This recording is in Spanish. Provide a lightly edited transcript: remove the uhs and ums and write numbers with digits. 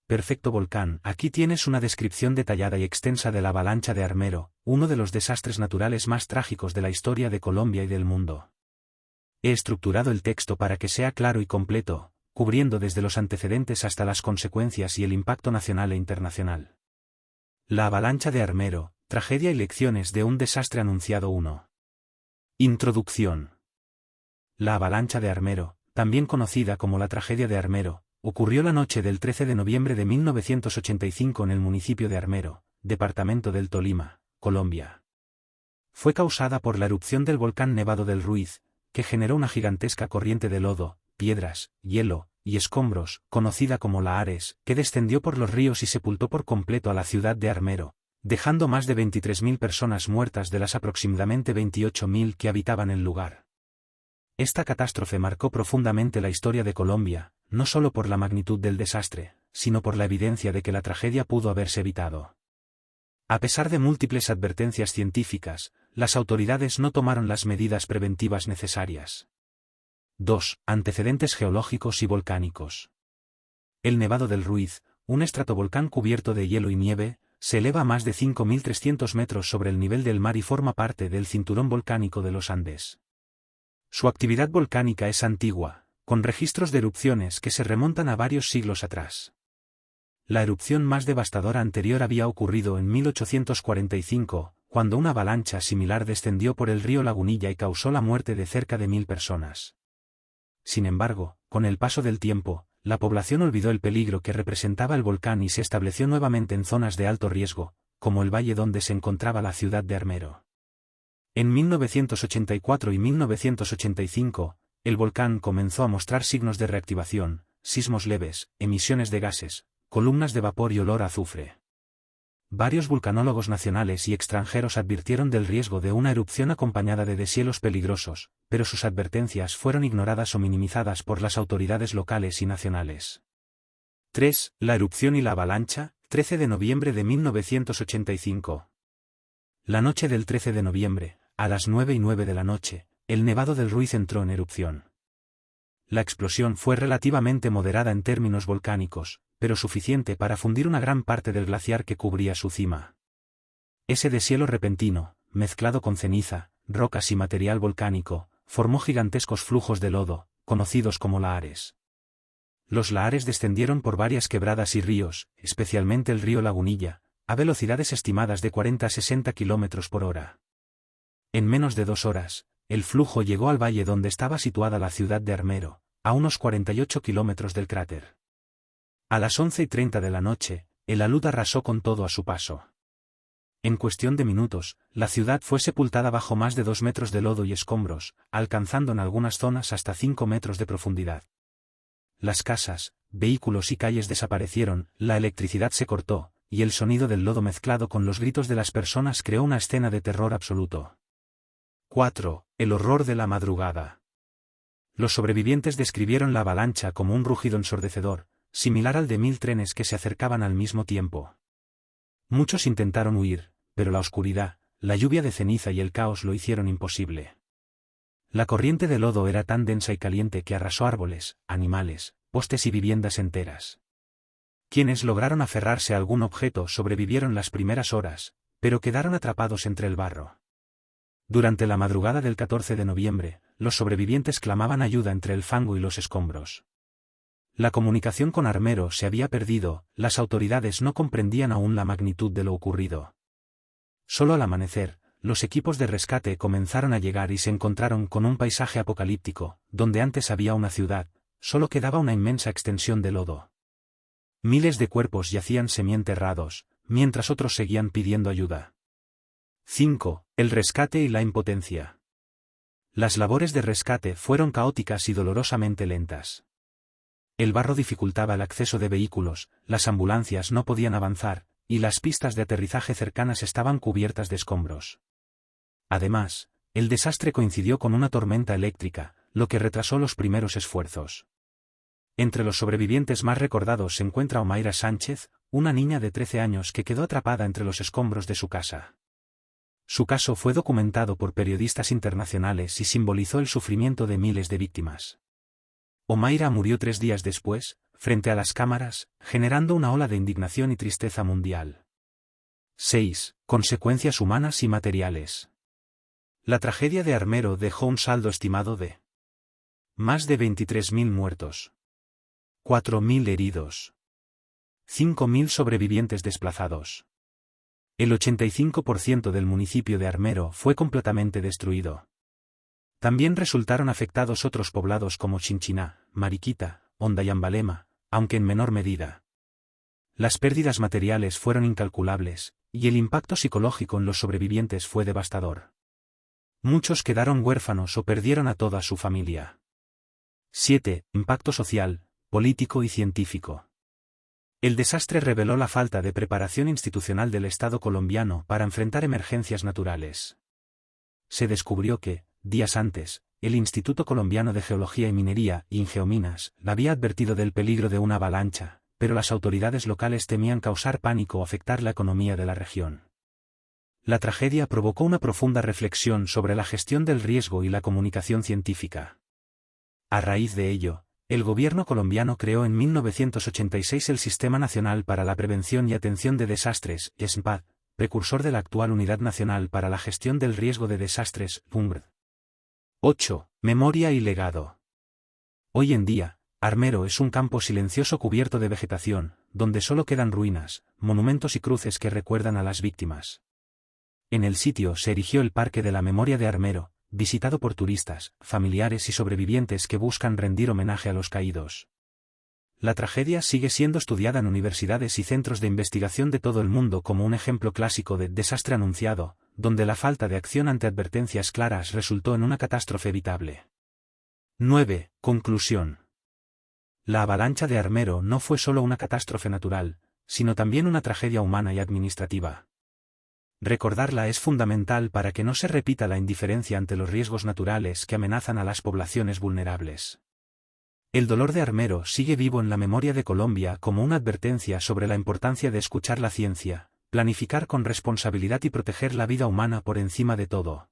perfecto volcán. Aquí tienes una descripción detallada y extensa de la avalancha de Armero, uno de los desastres naturales más trágicos de la historia de Colombia y del mundo. He estructurado el texto para que sea claro y completo, cubriendo desde los antecedentes hasta las consecuencias y el impacto nacional e internacional. La avalancha de Armero, tragedia y lecciones de un desastre anunciado 1. Introducción. La avalancha de Armero, también conocida como la tragedia de Armero, ocurrió la noche del 13 de noviembre de 1985 en el municipio de Armero, departamento del Tolima, Colombia. Fue causada por la erupción del volcán Nevado del Ruiz, que generó una gigantesca corriente de lodo, piedras, hielo y escombros, conocida como la Ares, que descendió por los ríos y sepultó por completo a la ciudad de Armero, dejando más de 23.000 personas muertas de las aproximadamente 28.000 que habitaban el lugar. Esta catástrofe marcó profundamente la historia de Colombia, no solo por la magnitud del desastre, sino por la evidencia de que la tragedia pudo haberse evitado. A pesar de múltiples advertencias científicas, las autoridades no tomaron las medidas preventivas necesarias. 2. Antecedentes geológicos y volcánicos. El Nevado del Ruiz, un estratovolcán cubierto de hielo y nieve, se eleva a más de 5.300 metros sobre el nivel del mar y forma parte del cinturón volcánico de los Andes. Su actividad volcánica es antigua, con registros de erupciones que se remontan a varios siglos atrás. La erupción más devastadora anterior había ocurrido en 1845, cuando una avalancha similar descendió por el río Lagunilla y causó la muerte de cerca de 1.000 personas. Sin embargo, con el paso del tiempo, la población olvidó el peligro que representaba el volcán y se estableció nuevamente en zonas de alto riesgo, como el valle donde se encontraba la ciudad de Armero. En 1984 y 1985, el volcán comenzó a mostrar signos de reactivación, sismos leves, emisiones de gases, columnas de vapor y olor a azufre. Varios vulcanólogos nacionales y extranjeros advirtieron del riesgo de una erupción acompañada de deshielos peligrosos, pero sus advertencias fueron ignoradas o minimizadas por las autoridades locales y nacionales. 3. La erupción y la avalancha, 13 de noviembre de 1985. La noche del 13 de noviembre, a las 9:09 de la noche, el Nevado del Ruiz entró en erupción. La explosión fue relativamente moderada en términos volcánicos, pero suficiente para fundir una gran parte del glaciar que cubría su cima. Ese deshielo repentino, mezclado con ceniza, rocas y material volcánico, formó gigantescos flujos de lodo, conocidos como lahares. Los lahares descendieron por varias quebradas y ríos, especialmente el río Lagunilla, a velocidades estimadas de 40 a 60 km por hora. En menos de 2 horas, el flujo llegó al valle donde estaba situada la ciudad de Armero, a unos 48 kilómetros del cráter. A las 11:30 de la noche, el alud arrasó con todo a su paso. En cuestión de minutos, la ciudad fue sepultada bajo más de 2 metros de lodo y escombros, alcanzando en algunas zonas hasta 5 metros de profundidad. Las casas, vehículos y calles desaparecieron, la electricidad se cortó, y el sonido del lodo mezclado con los gritos de las personas creó una escena de terror absoluto. 4. El horror de la madrugada. Los sobrevivientes describieron la avalancha como un rugido ensordecedor, similar al de 1.000 trenes que se acercaban al mismo tiempo. Muchos intentaron huir, pero la oscuridad, la lluvia de ceniza y el caos lo hicieron imposible. La corriente de lodo era tan densa y caliente que arrasó árboles, animales, postes y viviendas enteras. Quienes lograron aferrarse a algún objeto sobrevivieron las primeras horas, pero quedaron atrapados entre el barro. Durante la madrugada del 14 de noviembre, los sobrevivientes clamaban ayuda entre el fango y los escombros. La comunicación con Armero se había perdido, las autoridades no comprendían aún la magnitud de lo ocurrido. Solo al amanecer, los equipos de rescate comenzaron a llegar y se encontraron con un paisaje apocalíptico, donde antes había una ciudad, solo quedaba una inmensa extensión de lodo. Miles de cuerpos yacían semienterrados, mientras otros seguían pidiendo ayuda. 5. El rescate y la impotencia. Las labores de rescate fueron caóticas y dolorosamente lentas. El barro dificultaba el acceso de vehículos, las ambulancias no podían avanzar, y las pistas de aterrizaje cercanas estaban cubiertas de escombros. Además, el desastre coincidió con una tormenta eléctrica, lo que retrasó los primeros esfuerzos. Entre los sobrevivientes más recordados se encuentra Omaira Sánchez, una niña de 13 años que quedó atrapada entre los escombros de su casa. Su caso fue documentado por periodistas internacionales y simbolizó el sufrimiento de miles de víctimas. Omaira murió 3 días después, frente a las cámaras, generando una ola de indignación y tristeza mundial. 6. Consecuencias humanas y materiales. La tragedia de Armero dejó un saldo estimado de más de 23.000 muertos, 4.000 heridos, 5.000 sobrevivientes desplazados. El 85% del municipio de Armero fue completamente destruido. También resultaron afectados otros poblados como Chinchiná, Mariquita, Ondayambalema, aunque en menor medida. Las pérdidas materiales fueron incalculables, y el impacto psicológico en los sobrevivientes fue devastador. Muchos quedaron huérfanos o perdieron a toda su familia. 7. Impacto social, político y científico. El desastre reveló la falta de preparación institucional del Estado colombiano para enfrentar emergencias naturales. Se descubrió que, días antes, el Instituto Colombiano de Geología y Minería, Ingeominas, había advertido del peligro de una avalancha, pero las autoridades locales temían causar pánico o afectar la economía de la región. La tragedia provocó una profunda reflexión sobre la gestión del riesgo y la comunicación científica. A raíz de ello, el gobierno colombiano creó en 1986 el Sistema Nacional para la Prevención y Atención de Desastres, SNPAD, precursor de la actual Unidad Nacional para la Gestión del Riesgo de Desastres, UNGRD. 8. Memoria y legado. Hoy en día, Armero es un campo silencioso cubierto de vegetación, donde solo quedan ruinas, monumentos y cruces que recuerdan a las víctimas. En el sitio se erigió el Parque de la Memoria de Armero, visitado por turistas, familiares y sobrevivientes que buscan rendir homenaje a los caídos. La tragedia sigue siendo estudiada en universidades y centros de investigación de todo el mundo como un ejemplo clásico de desastre anunciado, donde la falta de acción ante advertencias claras resultó en una catástrofe evitable. 9. Conclusión. La avalancha de Armero no fue solo una catástrofe natural, sino también una tragedia humana y administrativa. Recordarla es fundamental para que no se repita la indiferencia ante los riesgos naturales que amenazan a las poblaciones vulnerables. El dolor de Armero sigue vivo en la memoria de Colombia como una advertencia sobre la importancia de escuchar la ciencia, planificar con responsabilidad y proteger la vida humana por encima de todo.